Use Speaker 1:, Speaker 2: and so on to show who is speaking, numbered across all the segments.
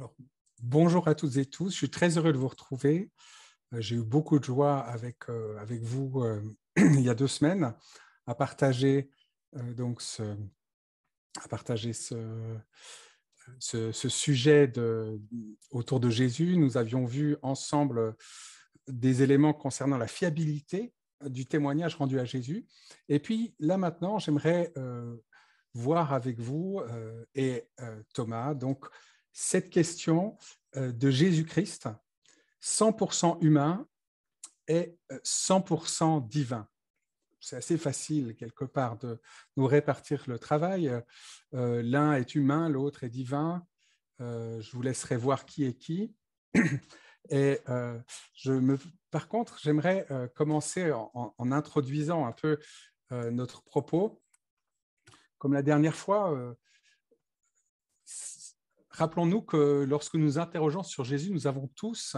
Speaker 1: Alors, bonjour à toutes et tous, je suis très heureux de vous retrouver. J'ai eu beaucoup de joie avec vous il y a 2 semaines à partager, donc à partager ce sujet autour de Jésus. Nous avions vu ensemble des éléments concernant la fiabilité du témoignage rendu à Jésus. Et puis là maintenant, j'aimerais voir avec vous et Thomas donc cette question de Jésus-Christ, 100% humain et 100% divin. C'est assez facile, quelque part, de nous répartir le travail. L'un est humain, l'autre est divin. Je vous laisserai voir qui est qui. Et par contre, j'aimerais commencer en introduisant un peu notre propos. Comme la dernière fois, rappelons-nous que lorsque nous interrogeons sur Jésus, nous avons tous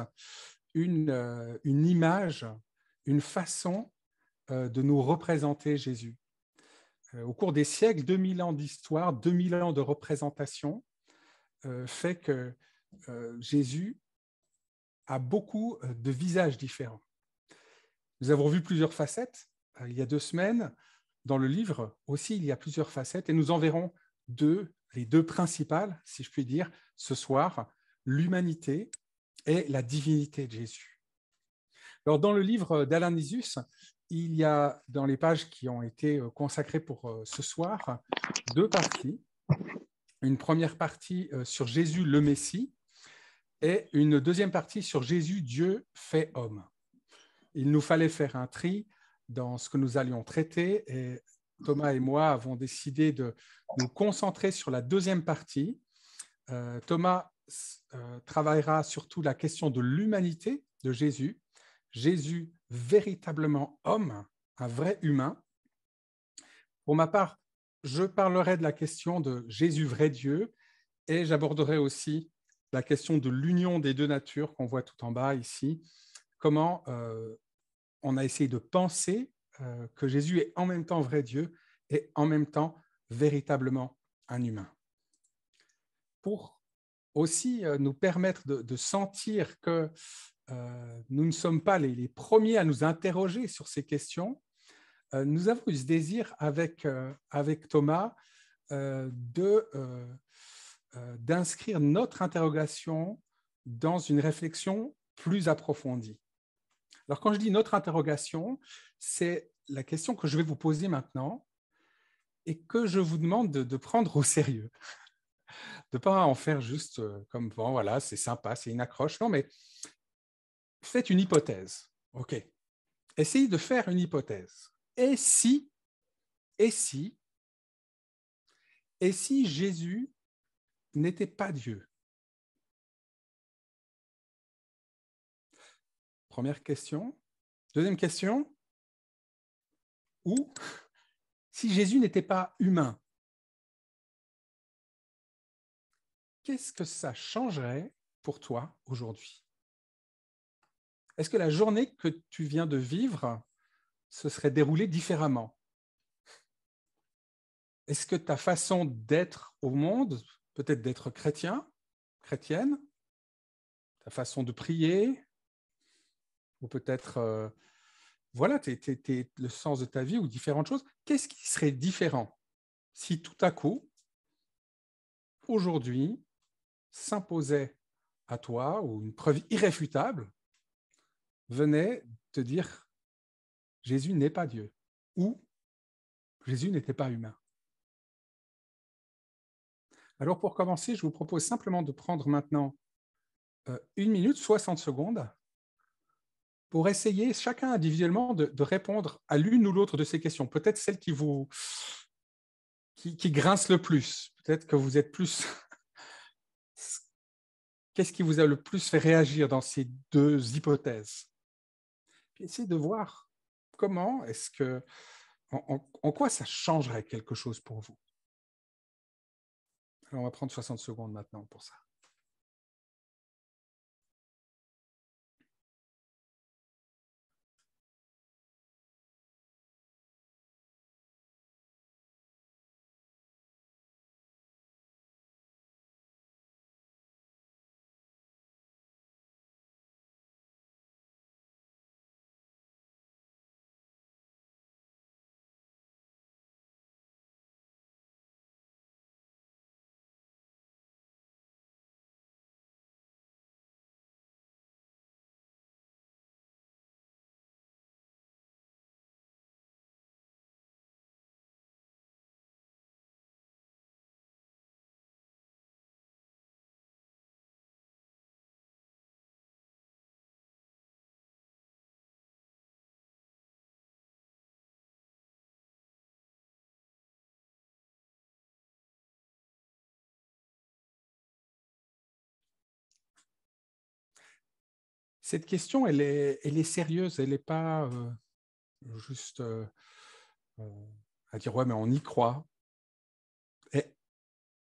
Speaker 1: une image, une façon de nous représenter Jésus. Au cours des siècles, 2000 ans d'histoire, 2000 ans de représentation fait que Jésus a beaucoup de visages différents. Nous avons vu plusieurs facettes il y a 2 semaines. Dans le livre aussi, il y a plusieurs facettes et nous en verrons les deux principales, si je puis dire, ce soir, l'humanité et la divinité de Jésus. Alors, dans le livre d'Alain Nisius, il y a, dans les pages qui ont été consacrées pour ce soir, 2 parties. Une première partie sur Jésus le Messie et une deuxième partie sur Jésus, Dieu fait homme. Il nous fallait faire un tri dans ce que nous allions traiter et Thomas et moi avons décidé de nous concentrer sur la deuxième partie. Thomas travaillera surtout la question de l'humanité de Jésus. Jésus véritablement homme, un vrai humain. Pour ma part, je parlerai de la question de Jésus vrai Dieu et j'aborderai aussi la question de l'union des deux natures qu'on voit tout en bas ici. Comment on a essayé de penser que Jésus est en même temps vrai Dieu et en même temps véritablement un humain. Pour aussi nous permettre de sentir que nous ne sommes pas les premiers à nous interroger sur ces questions, nous avons eu ce désir avec Thomas d'inscrire notre interrogation dans une réflexion plus approfondie. Alors, quand je dis notre interrogation, c'est la question que je vais vous poser maintenant et que je vous demande de prendre au sérieux. De ne pas en faire juste comme, bon, voilà, c'est sympa, c'est une accroche. Non, mais faites une hypothèse. OK. Essayez de faire une hypothèse. Et si, et si, et si Jésus n'était pas Dieu? Première question. Deuxième question. Ou si Jésus n'était pas humain, qu'est-ce que ça changerait pour toi aujourd'hui? Est-ce que la journée que tu viens de vivre se serait déroulée différemment? Est-ce que ta façon d'être au monde, peut-être d'être chrétien, chrétienne, ta façon de prier, ou peut-être voilà, le sens de ta vie ou différentes choses, qu'est-ce qui serait différent si tout à coup, aujourd'hui, s'imposait à toi, ou une preuve irréfutable venait te dire Jésus n'est pas Dieu, ou Jésus n'était pas humain? Alors pour commencer, je vous propose simplement de prendre maintenant 1 minute, 60 secondes, pour essayer chacun individuellement de répondre à l'une ou l'autre de ces questions. Peut-être celle qui grince le plus. Peut-être que vous êtes plus... Qu'est-ce qui vous a le plus fait réagir dans ces deux hypothèses? Puis essayez de voir comment est-ce que... En quoi ça changerait quelque chose pour vous? Alors on va prendre 60 secondes maintenant pour ça. cette question, elle est sérieuse, elle n'est pas juste à dire « ouais, mais on y croit ». Et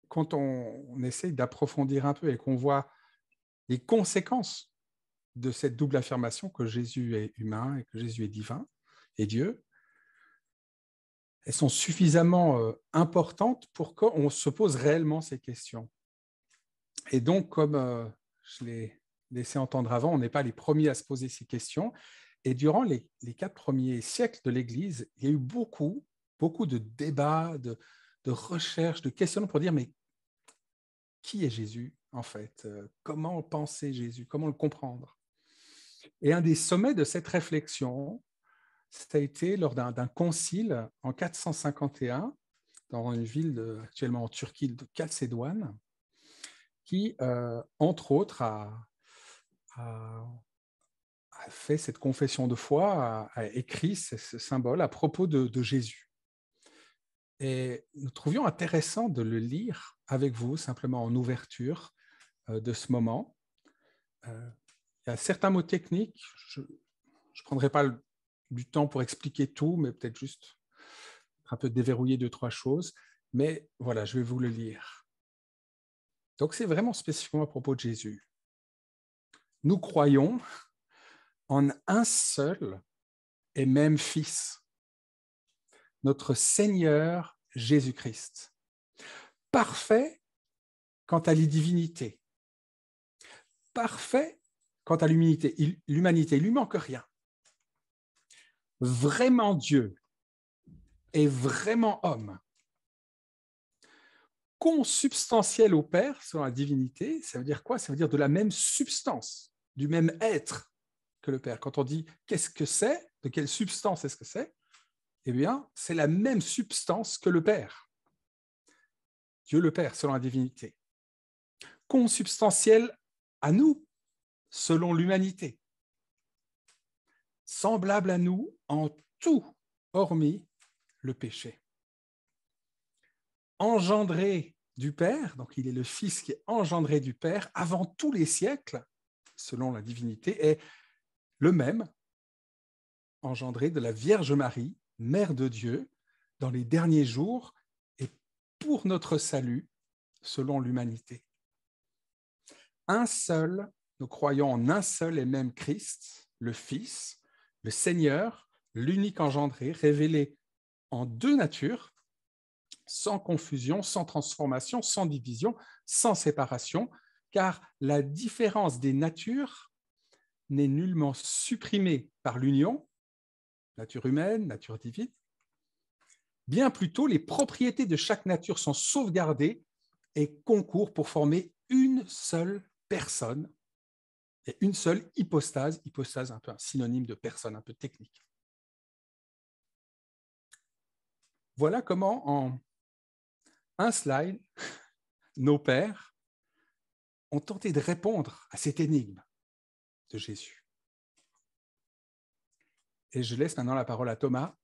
Speaker 1: quand on essaye d'approfondir un peu et qu'on voit les conséquences de cette double affirmation que Jésus est humain et que Jésus est divin et Dieu, elles sont suffisamment importantes pour qu'on se pose réellement ces questions. Et donc, comme je l'ai laissé entendre avant, on n'est pas les premiers à se poser ces questions. Et durant les 4 premiers siècles de l'Église, il y a eu beaucoup de débats, de recherches, de questionnements pour dire, mais qui est Jésus, en fait? Comment penser Jésus? Comment le comprendre? Et un des sommets de cette réflexion, ça a été lors d'un concile en 451, dans une ville actuellement en Turquie, de Chalcédoine, qui, entre autres, a fait cette confession de foi, a écrit ce symbole à propos de Jésus. Et nous trouvions intéressant de le lire avec vous, simplement en ouverture de ce moment. Il y a certains mots techniques, je ne prendrai pas du temps pour expliquer tout, mais peut-être juste un peu déverrouiller 2-3 choses. Mais voilà, je vais vous le lire. Donc, c'est vraiment spécifiquement à propos de Jésus. Nous croyons en un seul et même Fils, notre Seigneur Jésus-Christ, parfait quant à la divinité, parfait quant à l'humanité, il ne lui manque rien. Vraiment Dieu et vraiment homme, consubstantiel au Père selon la divinité, ça veut dire quoi? Ça veut dire de la même substance, du même être que le Père. Quand on dit qu'est-ce que c'est, de quelle substance est-ce que c'est? Eh bien, c'est la même substance que le Père. Dieu le Père selon la divinité. Consubstantiel à nous, selon l'humanité. Semblable à nous en tout, hormis le péché. Engendré du Père, donc il est le Fils qui est engendré du Père avant tous les siècles, selon la divinité, est le même, engendré de la Vierge Marie, Mère de Dieu, dans les derniers jours et pour notre salut, selon l'humanité. Un seul, nous croyons en un seul et même Christ, le Fils, le Seigneur, l'unique engendré, révélé en 2 natures, sans confusion, sans transformation, sans division, sans séparation, car la différence des natures n'est nullement supprimée par l'union, nature humaine, nature divine. Bien plutôt, les propriétés de chaque nature sont sauvegardées et concourent pour former une seule personne et une seule hypostase, un peu un synonyme de personne, un peu technique. Voilà comment, en un slide, nos pères ont tenté de répondre à cette énigme de Jésus. Et je laisse maintenant la parole à Thomas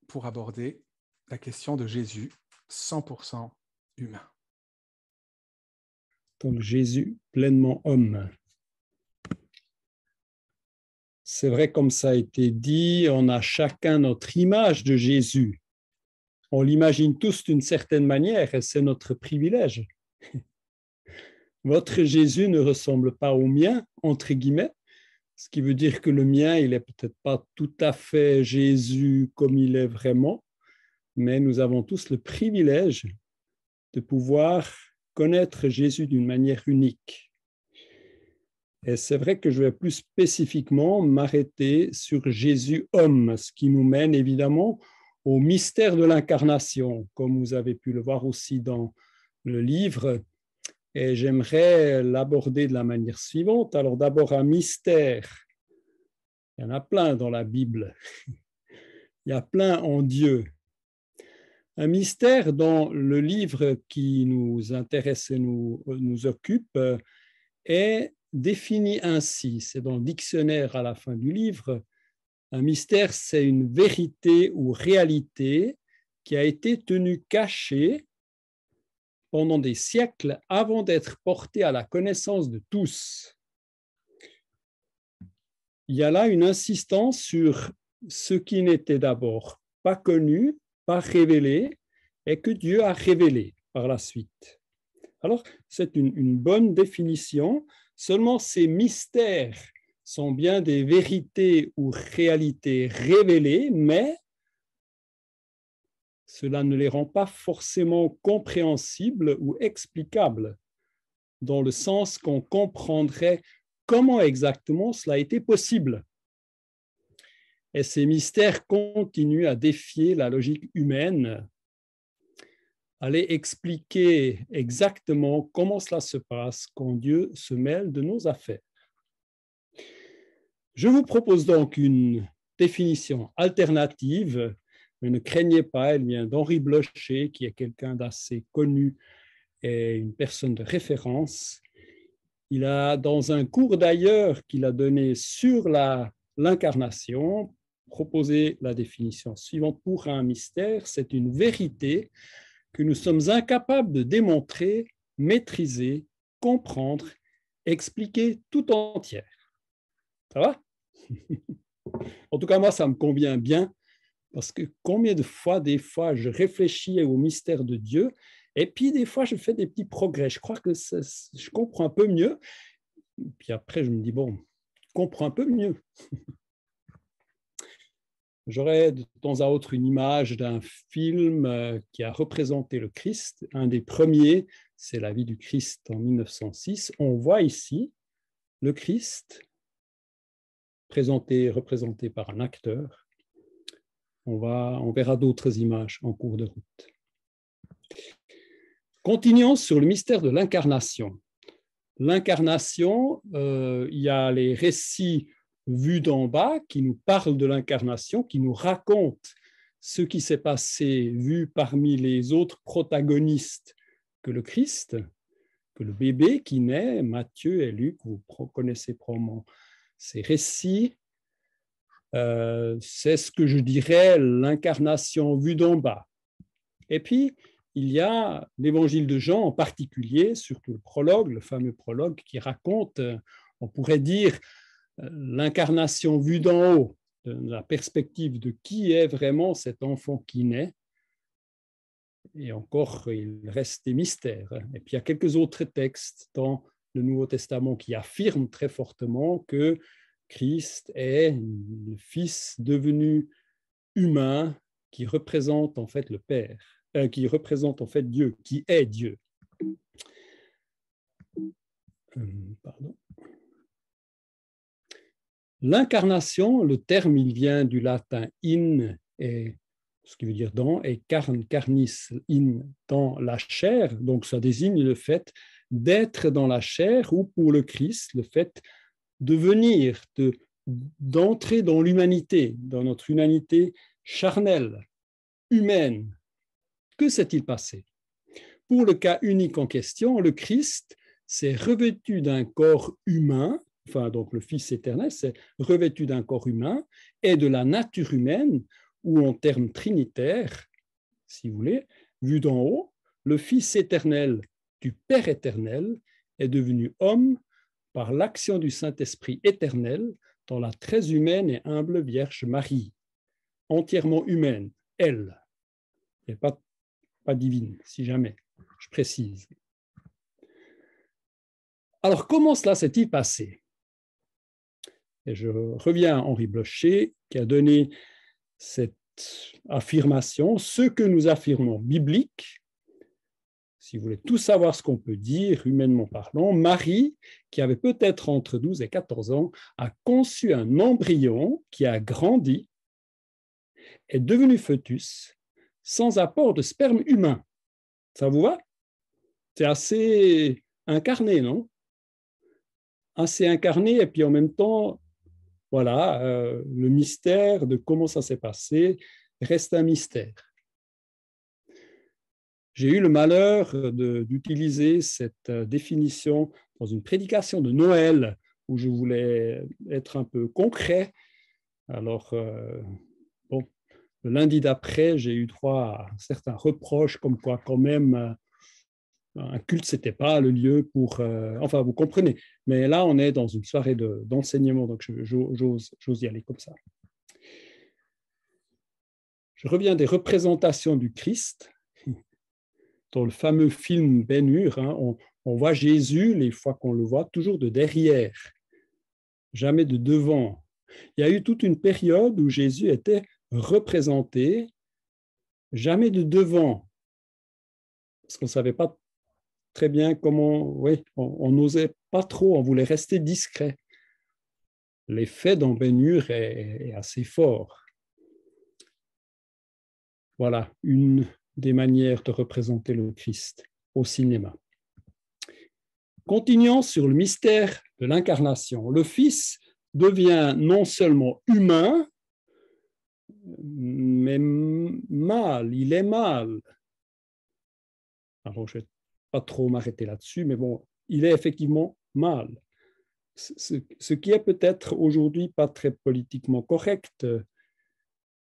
Speaker 1: pour aborder la question de Jésus 100% humain.
Speaker 2: Donc Jésus pleinement homme. C'est vrai, comme ça a été dit, on a chacun notre image de Jésus. On l'imagine tous d'une certaine manière et c'est notre privilège. Votre Jésus ne ressemble pas au mien, entre guillemets, ce qui veut dire que le mien, il n'est peut-être pas tout à fait Jésus comme il est vraiment, mais nous avons tous le privilège de pouvoir connaître Jésus d'une manière unique. Et c'est vrai que je vais plus spécifiquement m'arrêter sur Jésus homme, ce qui nous mène évidemment au mystère de l'incarnation, comme vous avez pu le voir aussi dans le livre. Et j'aimerais l'aborder de la manière suivante. Alors d'abord, un mystère. Il y en a plein dans la Bible. Il y a plein en Dieu. Un mystère dans le livre qui nous intéresse et nous occupe est défini ainsi. C'est dans le dictionnaire à la fin du livre. Un mystère, c'est une vérité ou réalité qui a été tenue cachée pendant des siècles avant d'être portée à la connaissance de tous. il y a là une insistance sur ce qui n'était d'abord pas connu, pas révélé, et que Dieu a révélé par la suite. Alors, c'est une bonne définition. Seulement, ces mystères sont bien des vérités ou réalités révélées, mais cela ne les rend pas forcément compréhensibles ou explicables, dans le sens qu'on comprendrait comment exactement cela a été possible. Et ces mystères continuent à défier la logique humaine, aller expliquer exactement comment cela se passe quand Dieu se mêle de nos affaires. Je vous propose donc une définition alternative, mais ne craignez pas, elle vient d'Henri Blocher, qui est quelqu'un d'assez connu et une personne de référence. Il a, dans un cours d'ailleurs qu'il a donné sur l'incarnation, proposé la définition suivante. Pour un mystère, c'est une vérité que nous sommes incapables de démontrer, maîtriser, comprendre, expliquer tout entière. Ça va? En tout cas, moi, ça me convient bien, parce que combien de fois, je réfléchis au mystère de Dieu, et puis des fois, je fais des petits progrès. Je crois que je comprends un peu mieux. Puis après, je me dis, bon, je comprends un peu mieux. J'aurais de temps à autre une image d'un film qui a représenté le Christ. Un des premiers, c'est La vie du Christ en 1906. On voit ici le Christ représenté par un acteur. On verra d'autres images en cours de route. Continuons sur le mystère de l'incarnation. L'incarnation, il y a les récits vus d'en bas qui nous parlent de l'incarnation, qui nous racontent ce qui s'est passé vu parmi les autres protagonistes que le Christ, que le bébé qui naît, Matthieu et Luc, vous connaissez probablement ces récits. C'est ce que je dirais l'incarnation vue d'en bas. Et puis, il y a l'évangile de Jean en particulier, surtout le prologue, le fameux prologue qui raconte, on pourrait dire, l'incarnation vue d'en haut, de la perspective de qui est vraiment cet enfant qui naît. Et encore, il reste des mystères. Et puis, il y a quelques autres textes dans le Nouveau Testament qui affirment très fortement que Christ est le Fils devenu humain qui représente en fait le Père, qui représente en fait Dieu, qui est Dieu. Pardon. L'incarnation, le terme, il vient du latin in, et ce qui veut dire dans, et carnis, in, dans la chair. Donc, ça désigne le fait d'être dans la chair, ou pour le Christ, le fait de venir, d'entrer dans l'humanité, dans notre humanité charnelle, humaine. Que s'est-il passé? Pour le cas unique en question, le Christ s'est revêtu d'un corps humain, enfin donc le Fils éternel s'est revêtu d'un corps humain et de la nature humaine, ou en termes trinitaires, si vous voulez, vu d'en haut, le Fils éternel du Père éternel est devenu homme par l'action du Saint-Esprit éternel dans la très humaine et humble Vierge Marie, entièrement humaine, elle, et pas divine, si jamais, je précise. Alors, comment cela s'est-il passé? Et je reviens à Henri Blocher, qui a donné cette affirmation, ce que nous affirmons biblique. Si vous voulez tout savoir ce qu'on peut dire, humainement parlant, Marie, qui avait peut-être entre 12 et 14 ans, a conçu un embryon qui a grandi, est devenu fœtus, sans apport de sperme humain. Ça vous va? C'est assez incarné, non? Assez incarné, et puis en même temps, voilà, le mystère de comment ça s'est passé reste un mystère. J'ai eu le malheur d'utiliser cette définition dans une prédication de Noël où je voulais être un peu concret. Alors, bon, le lundi d'après, j'ai eu droit à certains reproches comme quoi quand même Un culte, ce n'était pas le lieu pour... enfin, vous comprenez. Mais là, on est dans une soirée d'enseignement, donc j'ose y aller comme ça. Je reviens des représentations du Christ. Dans le fameux film Ben-Hur, hein, on voit Jésus, les fois qu'on le voit, toujours de derrière, jamais de devant. Il y a eu toute une période où Jésus était représenté, jamais de devant, parce qu'on ne savait pas très bien comment, oui, on n'osait pas trop, on voulait rester discret. L'effet dans Ben-Hur est assez fort. Voilà, une des manières de représenter le Christ au cinéma. Continuons sur le mystère de l'incarnation. Le Fils devient non seulement humain, mais mâle, il est mâle. Alors, je ne vais pas trop m'arrêter là-dessus, mais bon, il est effectivement mâle. Ce qui est peut-être aujourd'hui pas très politiquement correct. On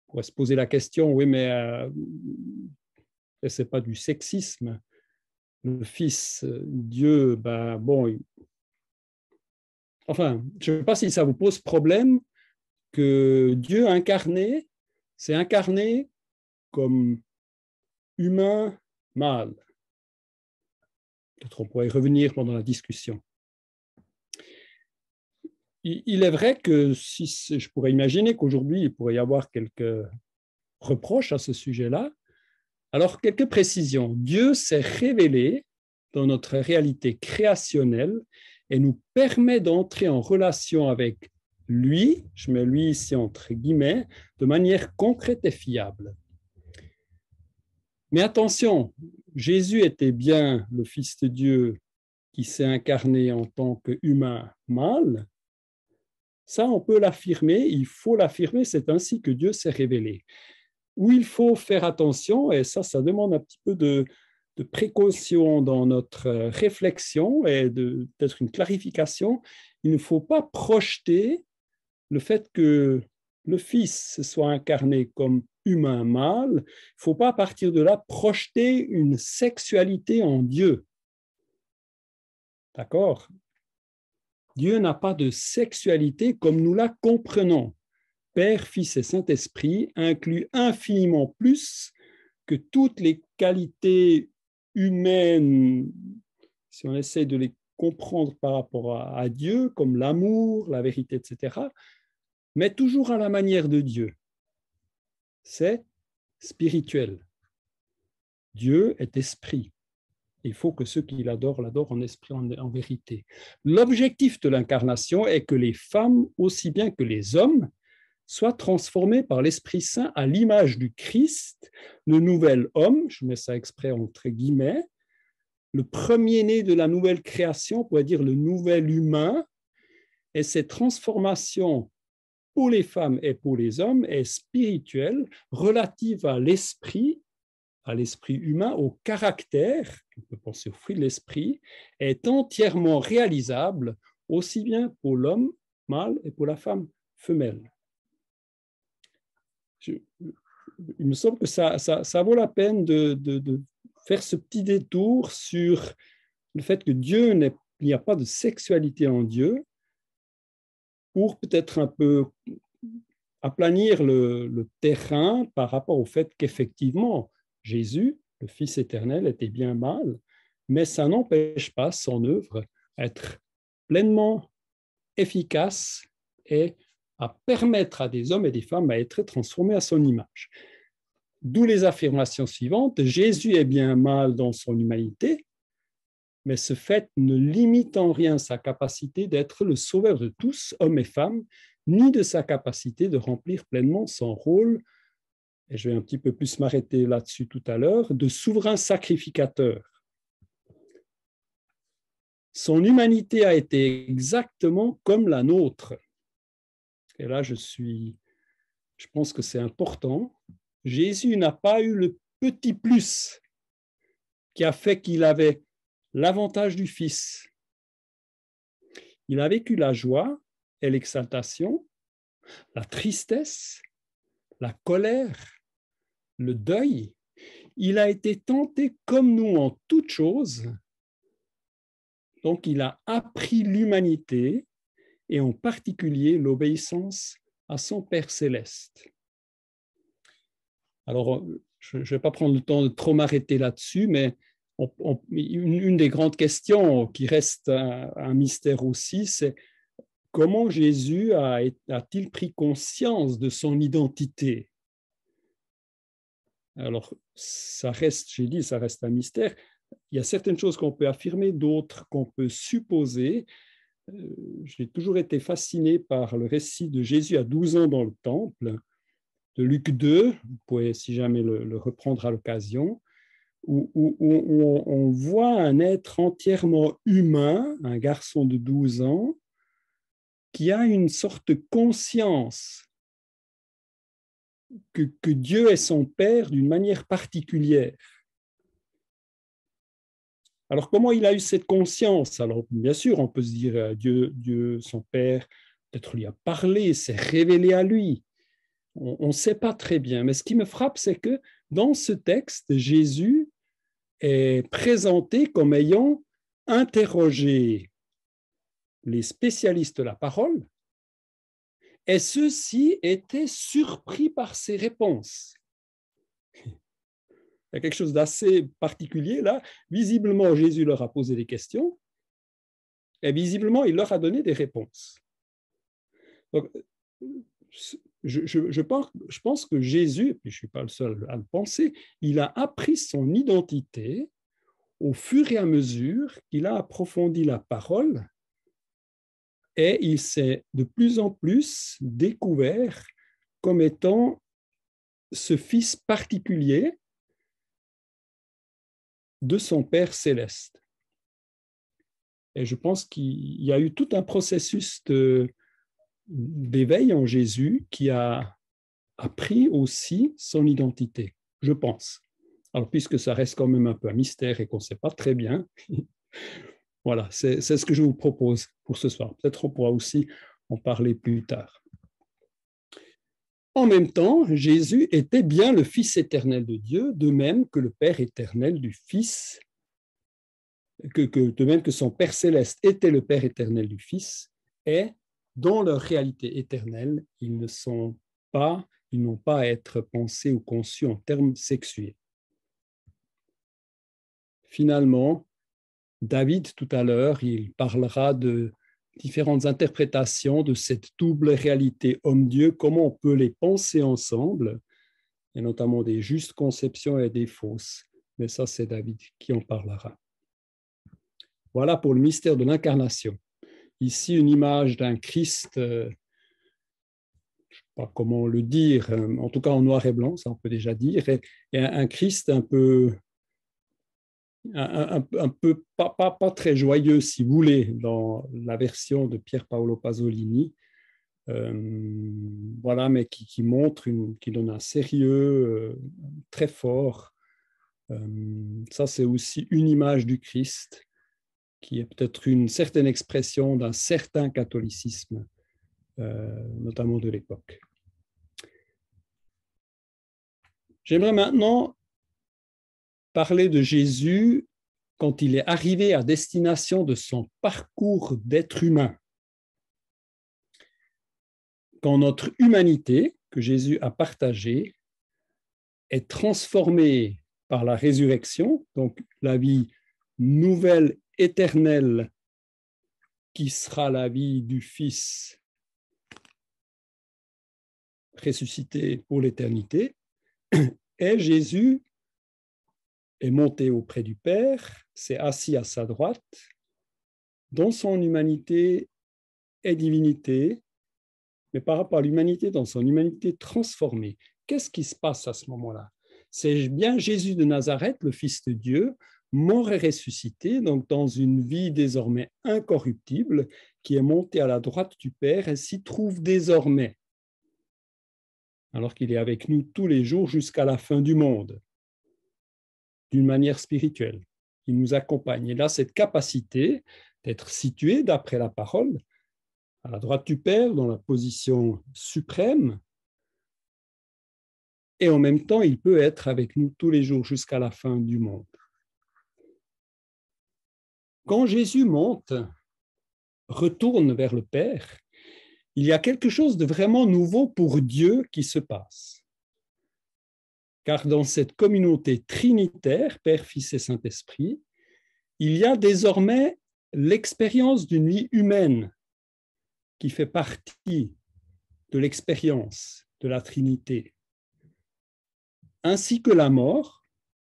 Speaker 2: pourrait se poser la question, oui, mais ce n'est pas du sexisme. Le Fils, Dieu, ben bon, enfin, je ne sais pas si ça vous pose problème que Dieu incarné, c'est incarné comme humain mâle. Peut-être on pourrait y revenir pendant la discussion. Il est vrai que si je pourrais imaginer qu'aujourd'hui, il pourrait y avoir quelques reproches à ce sujet-là. Alors, quelques précisions. Dieu s'est révélé dans notre réalité créationnelle et nous permet d'entrer en relation avec lui, je mets lui ici entre guillemets, de manière concrète et fiable. Mais attention, Jésus était bien le Fils de Dieu qui s'est incarné en tant qu'humain mâle. Ça, on peut l'affirmer, il faut l'affirmer, c'est ainsi que Dieu s'est révélé. Où il faut faire attention, et ça demande un petit peu de précaution dans notre réflexion et peut-être une clarification, il ne faut pas projeter le fait que le Fils soit incarné comme humain mâle, il ne faut pas à partir de là projeter une sexualité en Dieu. D'accord ? Dieu n'a pas de sexualité comme nous la comprenons. Père, Fils et Saint-Esprit inclut infiniment plus que toutes les qualités humaines, si on essaie de les comprendre par rapport à Dieu, comme l'amour, la vérité, etc., mais toujours à la manière de Dieu. C'est spirituel. Dieu est esprit. Il faut que ceux qui l'adorent en esprit, en vérité. L'objectif de l'incarnation est que les femmes, aussi bien que les hommes, soient transformés par l'Esprit Saint à l'image du Christ, le nouvel homme, je mets ça exprès entre guillemets, le premier-né de la nouvelle création, on pourrait dire le nouvel humain, et cette transformation pour les femmes et pour les hommes est spirituelle, relative à l'esprit humain, au caractère, on peut penser au fruit de l'esprit, est entièrement réalisable aussi bien pour l'homme mâle et pour la femme femelle. Il me semble que ça vaut la peine de faire ce petit détour sur le fait que il n'y a pas de sexualité en Dieu, pour peut-être un peu aplanir le terrain par rapport au fait qu'effectivement, Jésus, le Fils éternel, était bien mâle, mais ça n'empêche pas son œuvre d'être pleinement efficace et à permettre à des hommes et des femmes à être transformés à son image. D'où les affirmations suivantes. Jésus est bien mâle dans son humanité, mais ce fait ne limite en rien sa capacité d'être le sauveur de tous, hommes et femmes, ni de sa capacité de remplir pleinement son rôle, et je vais un petit peu plus m'arrêter là-dessus tout à l'heure, de souverain sacrificateur. Son humanité a été exactement comme la nôtre. Et là, je pense que c'est important. Jésus n'a pas eu le petit plus qui a fait qu'il avait l'avantage du Fils. Il a vécu la joie et l'exaltation, la tristesse, la colère, le deuil. il a été tenté comme nous en toutes choses. Donc, il a appris l'humanité et en particulier l'obéissance à son Père céleste. Alors, je ne vais pas prendre le temps de trop m'arrêter là-dessus, mais une des grandes questions qui reste un mystère aussi, c'est comment Jésus a-t-il pris conscience de son identité? Alors, ça reste, j'ai dit, ça reste un mystère. Il y a certaines choses qu'on peut affirmer, d'autres qu'on peut supposer. J'ai toujours été fasciné par le récit de Jésus à 12 ans dans le temple, de Luc 2, vous pouvez si jamais le reprendre à l'occasion, où on voit un être entièrement humain, un garçon de 12 ans, qui a une sorte de conscience que Dieu est son Père d'une manière particulière. Alors, comment il a eu cette conscience? Alors, bien sûr, on peut se dire, Dieu, son Père, peut-être lui a parlé, s'est révélé à lui. On ne sait pas très bien. Mais ce qui me frappe, c'est que dans ce texte, Jésus est présenté comme ayant interrogé les spécialistes de la parole, et ceux-ci étaient surpris par ses réponses. Il y a quelque chose d'assez particulier là. Visiblement, Jésus leur a posé des questions et visiblement, il leur a donné des réponses. Donc, je pense que Jésus, et puis je ne suis pas le seul à le penser, il a appris son identité au fur et à mesure qu'il a approfondi la parole et il s'est de plus en plus découvert comme étant ce fils particulier de son Père céleste. Et je pense qu'il y a eu tout un processus d'éveil en Jésus qui a appris aussi son identité, je pense. Alors, puisque ça reste quand même un peu un mystère et qu'on ne sait pas très bien, voilà, c'est ce que je vous propose pour ce soir. Peut-être on pourra aussi en parler plus tard. En même temps, Jésus était bien le Fils éternel de Dieu, de même que le Père éternel du Fils, de même que son Père céleste était le Père éternel du Fils, et dans leur réalité éternelle, ils n'ont pas à être pensés ou conçus en termes sexués. Finalement, David, tout à l'heure, il parlera de différentes interprétations de cette double réalité homme-dieu, comment on peut les penser ensemble, et notamment des justes conceptions et des fausses. Mais ça, c'est David qui en parlera. Voilà pour le mystère de l'incarnation. Ici, une image d'un Christ, je ne sais pas comment le dire, en tout cas en noir et blanc, ça on peut déjà dire, et un Christ un peu pas très joyeux, si vous voulez, dans la version de Pier Paolo Pasolini, voilà, mais qui montre, qui donne un sérieux très fort. Ça, c'est aussi une image du Christ, qui est peut-être une certaine expression d'un certain catholicisme, notamment de l'époque. J'aimerais maintenant parler de Jésus quand il est arrivé à destination de son parcours d'être humain. Quand notre humanité, que Jésus a partagée, est transformée par la résurrection, donc la vie nouvelle, éternelle, qui sera la vie du Fils ressuscité pour l'éternité, et Jésus est monté auprès du Père, s'est assis à sa droite, dans son humanité et divinité, mais par rapport à l'humanité, dans son humanité transformée. Qu'est-ce qui se passe à ce moment-là? C'est bien Jésus de Nazareth, le Fils de Dieu, mort et ressuscité, donc dans une vie désormais incorruptible, qui est monté à la droite du Père et s'y trouve désormais, alors qu'il est avec nous tous les jours jusqu'à la fin du monde, d'une manière spirituelle. Il nous accompagne. Et là, cette capacité d'être situé, d'après la parole, à la droite du Père, dans la position suprême, et en même temps, il peut être avec nous tous les jours jusqu'à la fin du monde. Quand Jésus monte, retourne vers le Père, il y a quelque chose de vraiment nouveau pour Dieu qui se passe. Car dans cette communauté trinitaire, Père, Fils et Saint-Esprit, il y a désormais l'expérience d'une vie humaine qui fait partie de l'expérience de la Trinité, ainsi que la mort,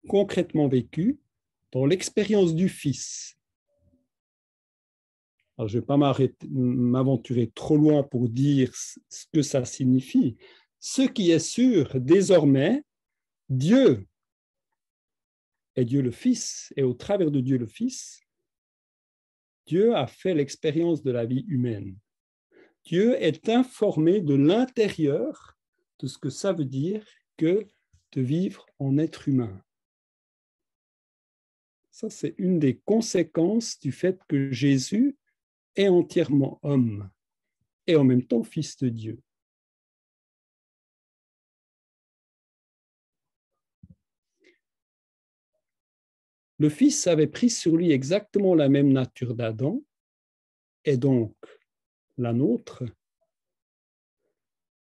Speaker 2: concrètement vécue, dans l'expérience du Fils. Alors, je ne vais pas m'aventurer trop loin pour dire ce que ça signifie. Ce qui est sûr, désormais, Dieu est Dieu le Fils, et au travers de Dieu le Fils, Dieu a fait l'expérience de la vie humaine. Dieu est informé de l'intérieur de ce que ça veut dire que de vivre en être humain. Ça, c'est une des conséquences du fait que Jésus est entièrement homme et en même temps fils de Dieu. Le Fils avait pris sur lui exactement la même nature d'Adam, et donc la nôtre,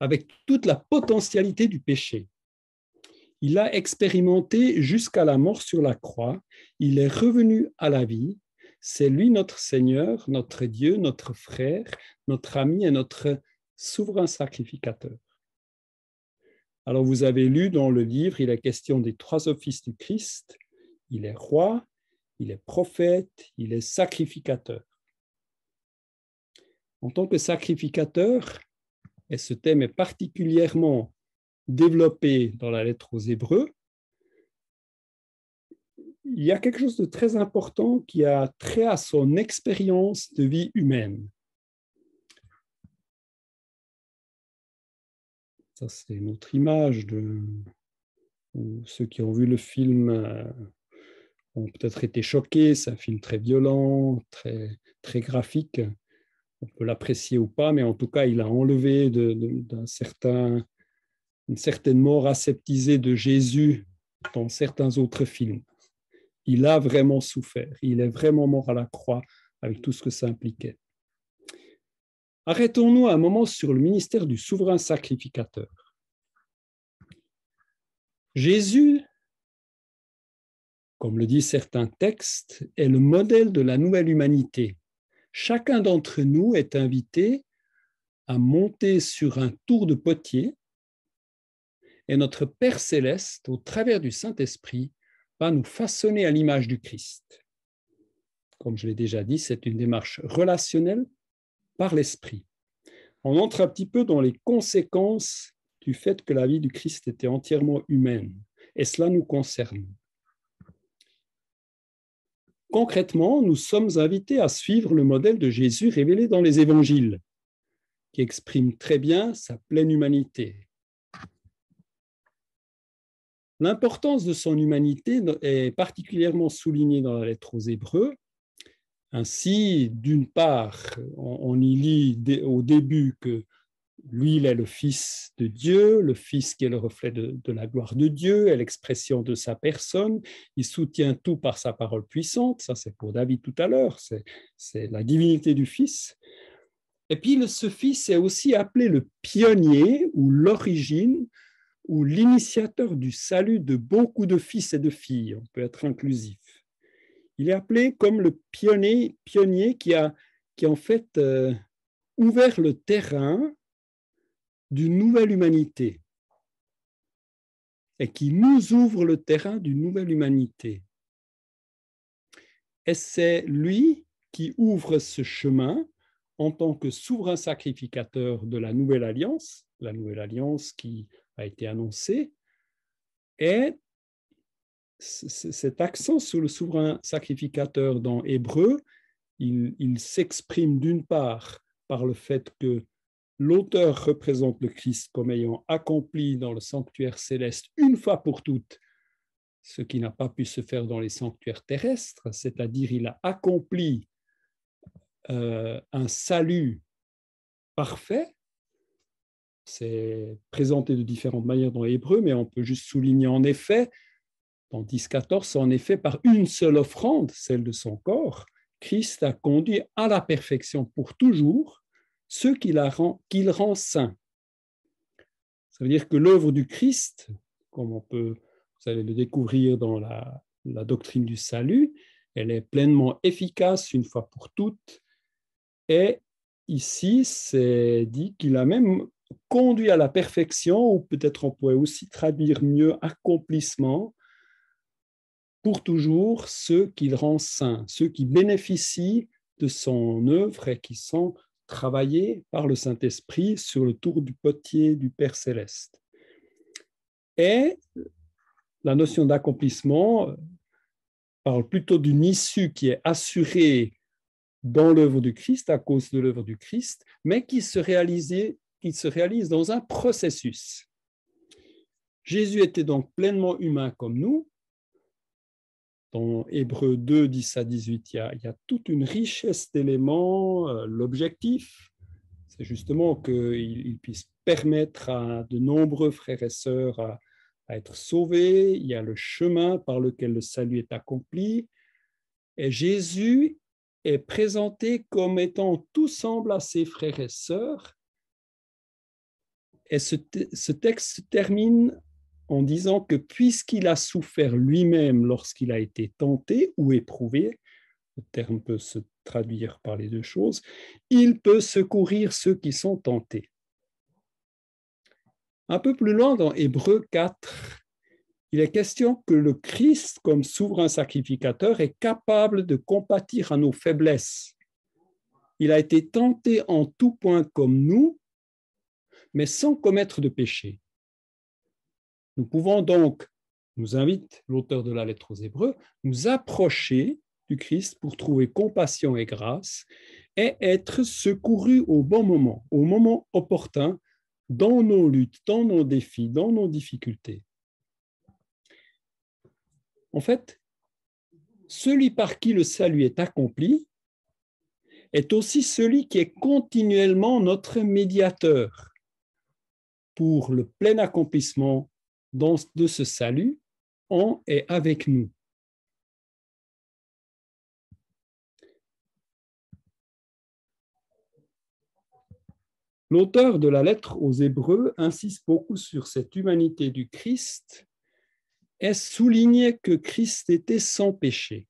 Speaker 2: avec toute la potentialité du péché. Il a expérimenté jusqu'à la mort sur la croix, il est revenu à la vie, c'est lui notre Seigneur, notre Dieu, notre frère, notre ami et notre souverain sacrificateur. Alors vous avez lu dans le livre, il est question des trois offices du Christ. Il est roi, il est prophète, il est sacrificateur. En tant que sacrificateur, et ce thème est particulièrement développé dans la lettre aux Hébreux, il y a quelque chose de très important qui a trait à son expérience de vie humaine. Ça, c'est une autre image de ceux qui ont vu le film ont peut-être été choqués. C'est un film très violent, très graphique. On peut l'apprécier ou pas, mais en tout cas, il a enlevé une certaine mort aseptisée de Jésus dans certains autres films. Il a vraiment souffert. Il est vraiment mort à la croix avec tout ce que ça impliquait. Arrêtons-nous un moment sur le ministère du souverain sacrificateur. Jésus, comme le disent certains textes, est le modèle de la nouvelle humanité. Chacun d'entre nous est invité à monter sur un tour de potier et notre Père céleste, au travers du Saint-Esprit, va nous façonner à l'image du Christ. Comme je l'ai déjà dit, c'est une démarche relationnelle par l'Esprit. On entre un petit peu dans les conséquences du fait que la vie du Christ était entièrement humaine, et cela nous concerne. Concrètement, nous sommes invités à suivre le modèle de Jésus révélé dans les évangiles, qui exprime très bien sa pleine humanité. L'importance de son humanité est particulièrement soulignée dans la lettre aux Hébreux. Ainsi, d'une part, on y lit au début que lui, il est le Fils de Dieu, le Fils qui est le reflet de la gloire de Dieu, est l'expression de sa personne. Il soutient tout par sa parole puissante. Ça, c'est pour David tout à l'heure. C'est la divinité du Fils. Et puis, ce Fils est aussi appelé le pionnier ou l'origine ou l'initiateur du salut de beaucoup de fils et de filles. On peut être inclusif. Il est appelé comme le pionnier qui a en fait ouvert le terrain d'une nouvelle humanité et qui nous ouvre le terrain d'une nouvelle humanité. Et c'est lui qui ouvre ce chemin en tant que souverain sacrificateur de la nouvelle alliance qui a été annoncée, et cet accent sur le souverain sacrificateur dans Hébreu, il s'exprime d'une part par le fait que l'auteur représente le Christ comme ayant accompli dans le sanctuaire céleste une fois pour toutes ce qui n'a pas pu se faire dans les sanctuaires terrestres, c'est-à-dire il a accompli un salut parfait C'est présenté de différentes manières dans l'hébreu, mais on peut juste souligner en effet, dans 10-14, en effet, par une seule offrande, celle de son corps, Christ a conduit à la perfection pour toujours ceux qu'il rend saints. Ça veut dire que l'œuvre du Christ, comme vous allez le découvrir dans la doctrine du salut, elle est pleinement efficace une fois pour toutes. Et ici, c'est dit qu'il a même conduit à la perfection, ou peut-être on pourrait aussi traduire mieux accomplissement, pour toujours ceux qu'il rend saints, ceux qui bénéficient de son œuvre et qui sont travaillés par le Saint-Esprit sur le tour du potier du Père céleste. Et la notion d'accomplissement parle plutôt d'une issue qui est assurée dans l'œuvre du Christ, à cause de l'œuvre du Christ, mais qui se réalise dans un processus. Jésus était donc pleinement humain comme nous. Dans Hébreux 2, 10 à 18, il y a toute une richesse d'éléments. L'objectif, c'est justement qu'il puisse permettre à de nombreux frères et sœurs à être sauvés. Il y a le chemin par lequel le salut est accompli. Et Jésus est présenté comme étant tout semble à ses frères et sœurs. Et ce texte se termine en disant que puisqu'il a souffert lui-même lorsqu'il a été tenté ou éprouvé, le terme peut se traduire par les deux choses, il peut secourir ceux qui sont tentés. Un peu plus loin, dans Hébreux 4, il est question que le Christ, comme souverain sacrificateur, est capable de compatir à nos faiblesses. Il a été tenté en tout point comme nous, mais sans commettre de péché. Nous pouvons donc, nous invite l'auteur de la lettre aux Hébreux, nous approcher du Christ pour trouver compassion et grâce et être secourus au moment opportun, dans nos luttes, dans nos défis, dans nos difficultés. En fait, celui par qui le salut est accompli est aussi celui qui est continuellement notre médiateur pour le plein accomplissement de ce salut en et avec nous. L'auteur de la lettre aux Hébreux insiste beaucoup sur cette humanité du Christ et souligne que Christ était sans péché.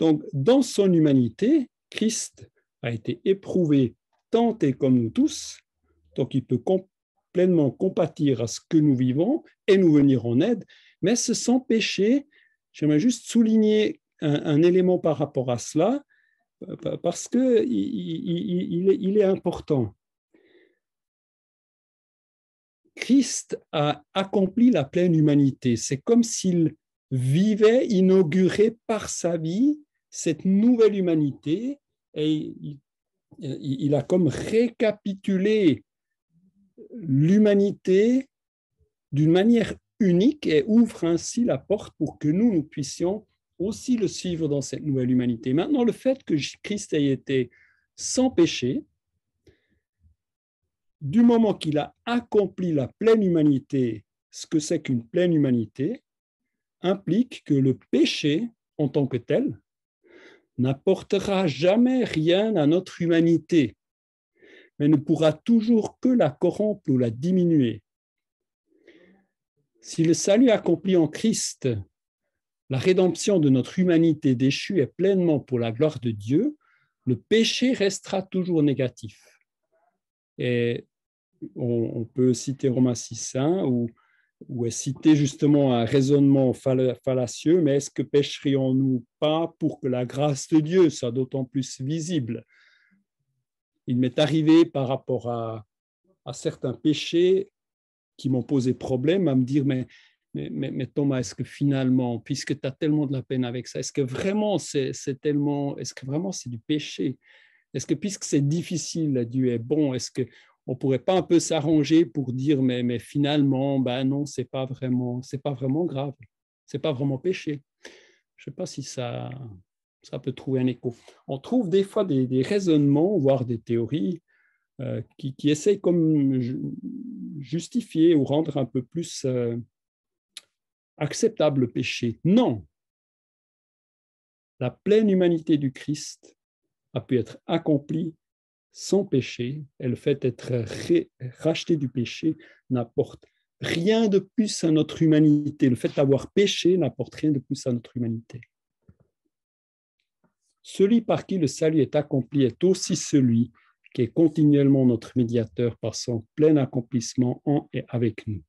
Speaker 2: Donc, dans son humanité, Christ a été éprouvé, tenté comme nous tous, donc il peut pleinement compatir à ce que nous vivons et nous venir en aide, mais ce sans péché, j'aimerais juste souligner un élément par rapport à cela, parce qu'il est important. Christ a accompli la pleine humanité. C'est comme s'il vivait, inaugurait par sa vie cette nouvelle humanité et il a comme récapitulé l'humanité d'une manière unique et ouvre ainsi la porte pour que nous puissions aussi le suivre dans cette nouvelle humanité. Maintenant, le fait que Christ ait été sans péché, du moment qu'il a accompli la pleine humanité, ce que c'est qu'une pleine humanité, implique que le péché, en tant que tel, n'apportera jamais rien à notre humanité, mais ne pourra toujours que la corrompre ou la diminuer. Si le salut accompli en Christ, la rédemption de notre humanité déchue est pleinement pour la gloire de Dieu, le péché restera toujours négatif. Et on peut citer Romains 6.1 où est cité justement un raisonnement fallacieux, mais est-ce que pécherions-nous pas pour que la grâce de Dieu soit d'autant plus visible? Il m'est arrivé par rapport à certains péchés qui m'ont posé problème à me dire, mais Thomas, est-ce que finalement, puisque tu as tellement de la peine avec ça, est-ce que vraiment c'est du péché? Est-ce que puisque c'est difficile, Dieu est bon, est-ce qu'on ne pourrait pas un peu s'arranger pour dire, mais finalement, ben non, c'est pas vraiment grave, c'est pas vraiment péché. Je ne sais pas si ça peut trouver un écho. On trouve des fois des raisonnements, voire des théories qui essaye comme justifier ou rendre un peu plus acceptable le péché. Non, la pleine humanité du Christ a pu être accomplie sans péché, et le fait d'être racheté du péché n'apporte rien de plus à notre humanité. Le fait d'avoir péché n'apporte rien de plus à notre humanité. Celui par qui le salut est accompli est aussi celui qui est continuellement notre médiateur par son plein accomplissement en et avec nous.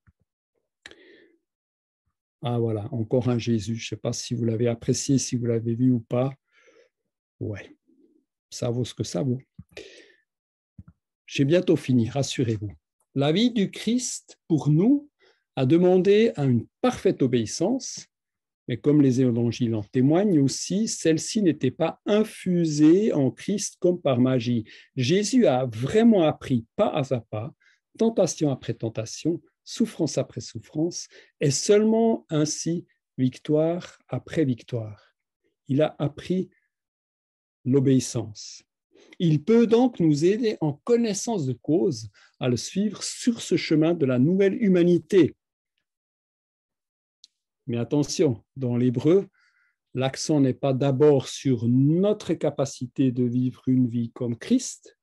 Speaker 2: Ah voilà, encore un Jésus. Je ne sais pas si vous l'avez apprécié, si vous l'avez vu ou pas. Ouais, ça vaut ce que ça vaut. J'ai bientôt fini, rassurez-vous. La vie du Christ, pour nous, a demandé à une parfaite obéissance, mais comme les évangiles en témoignent aussi, celle-ci n'était pas infusée en Christ comme par magie. Jésus a vraiment appris pas à pas, tentation après tentation, souffrance après souffrance, et seulement ainsi victoire après victoire. Il a appris l'obéissance. Il peut donc nous aider en connaissance de cause à le suivre sur ce chemin de la nouvelle humanité. Mais attention, dans l'hébreu, l'accent n'est pas d'abord sur notre capacité de vivre une vie comme Christ,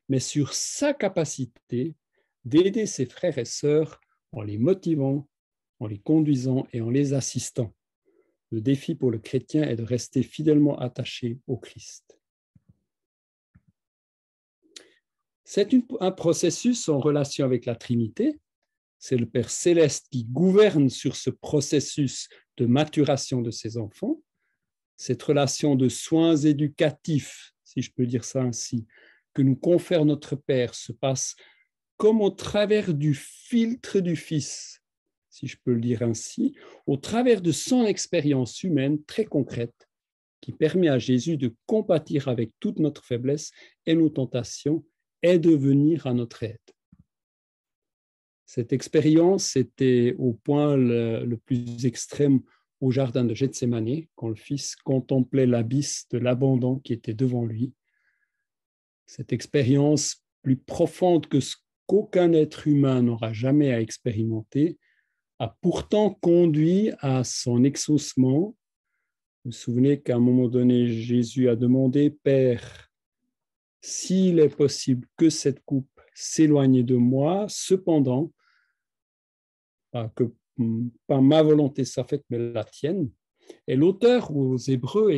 Speaker 2: mais sur sa capacité d'aider ses frères et sœurs en les motivant, en les conduisant et en les assistant. Le défi pour le chrétien est de rester fidèlement attaché au Christ. C'est un processus en relation avec la Trinité. C'est le Père céleste qui gouverne sur ce processus de maturation de ses enfants. Cette relation de soins éducatifs, si je peux dire ça ainsi, que nous confère notre Père se passe comme au travers du filtre du Fils, si je peux le dire ainsi, au travers de son expérience humaine très concrète qui permet à Jésus de compatir avec toute notre faiblesse et nos tentations et de venir à notre aide. Cette expérience était au point le plus extrême au jardin de Gethsémani, quand le Fils contemplait l'abysse de l'abandon qui était devant lui. Cette expérience plus profonde que ce qu'aucun être humain n'aura jamais à expérimenter a pourtant conduit à son exaucement. Vous vous souvenez qu'à un moment donné, Jésus a demandé, « Père, s'il est possible que cette coupe s'éloigne de moi, cependant, que pas ma volonté soit faite, mais la tienne. » Et l'auteur aux Hébreux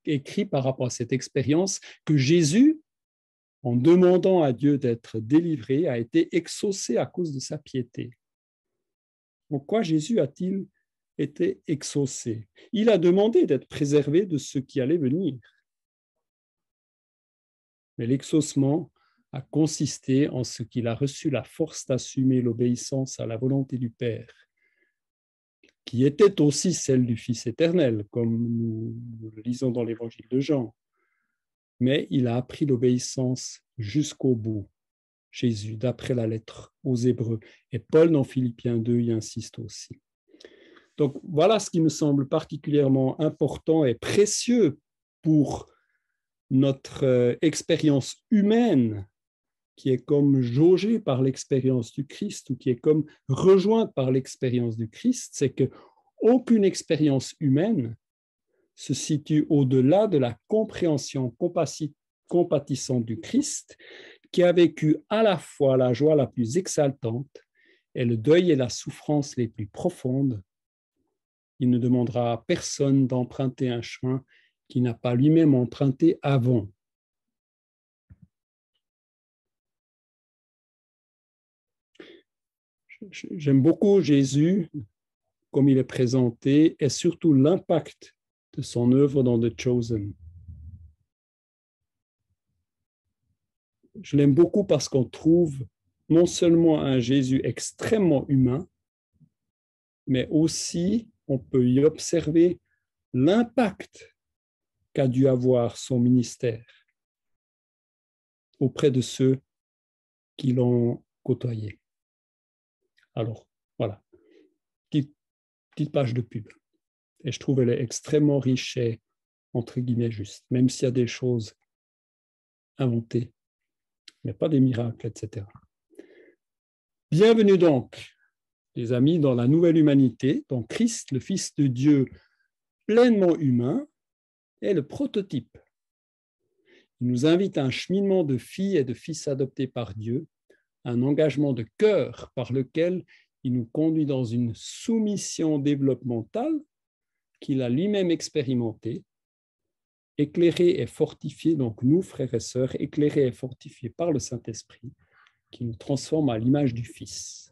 Speaker 2: écrit par rapport à cette expérience que Jésus, en demandant à Dieu d'être délivré, a été exaucé à cause de sa piété. En quoi Jésus a-t-il été exaucé? Il a demandé d'être préservé de ce qui allait venir. Mais l'exaucement a consisté en ce qu'il a reçu la force d'assumer l'obéissance à la volonté du Père, qui était aussi celle du Fils éternel, comme nous le lisons dans l'Évangile de Jean. Mais il a appris l'obéissance jusqu'au bout, Jésus, d'après la lettre aux Hébreux. Et Paul, dans Philippiens 2, y insiste aussi. Donc, voilà ce qui me semble particulièrement important et précieux pour notre expérience humaine, qui est comme jaugée par l'expérience du Christ ou qui est comme rejointe par l'expérience du Christ, c'est qu'aucune expérience humaine se situe au-delà de la compréhension compatissante du Christ, qui a vécu à la fois la joie la plus exaltante et le deuil et la souffrance les plus profondes. Il ne demandera à personne d'emprunter un chemin qu'il n'a pas lui-même emprunté avant. J'aime beaucoup Jésus, comme il est présenté, et surtout l'impact de son œuvre dans The Chosen. Je l'aime beaucoup parce qu'on trouve non seulement un Jésus extrêmement humain, mais aussi on peut y observer l'impact qu'a dû avoir son ministère auprès de ceux qui l'ont côtoyé. Alors, voilà, petite page de pub. Et je trouve qu'elle est extrêmement riche et, entre guillemets, juste, même s'il y a des choses inventées. mais pas des miracles, etc. Bienvenue donc, les amis, dans la nouvelle humanité, dont Christ, le Fils de Dieu, pleinement humain, est le prototype. Il nous invite à un cheminement de filles et de fils adoptés par Dieu, un engagement de cœur par lequel il nous conduit dans une soumission développementale qu'il a lui-même expérimentée, éclairée et fortifiée, donc nous, frères et sœurs, éclairés et fortifiés par le Saint-Esprit, qui nous transforme à l'image du Fils.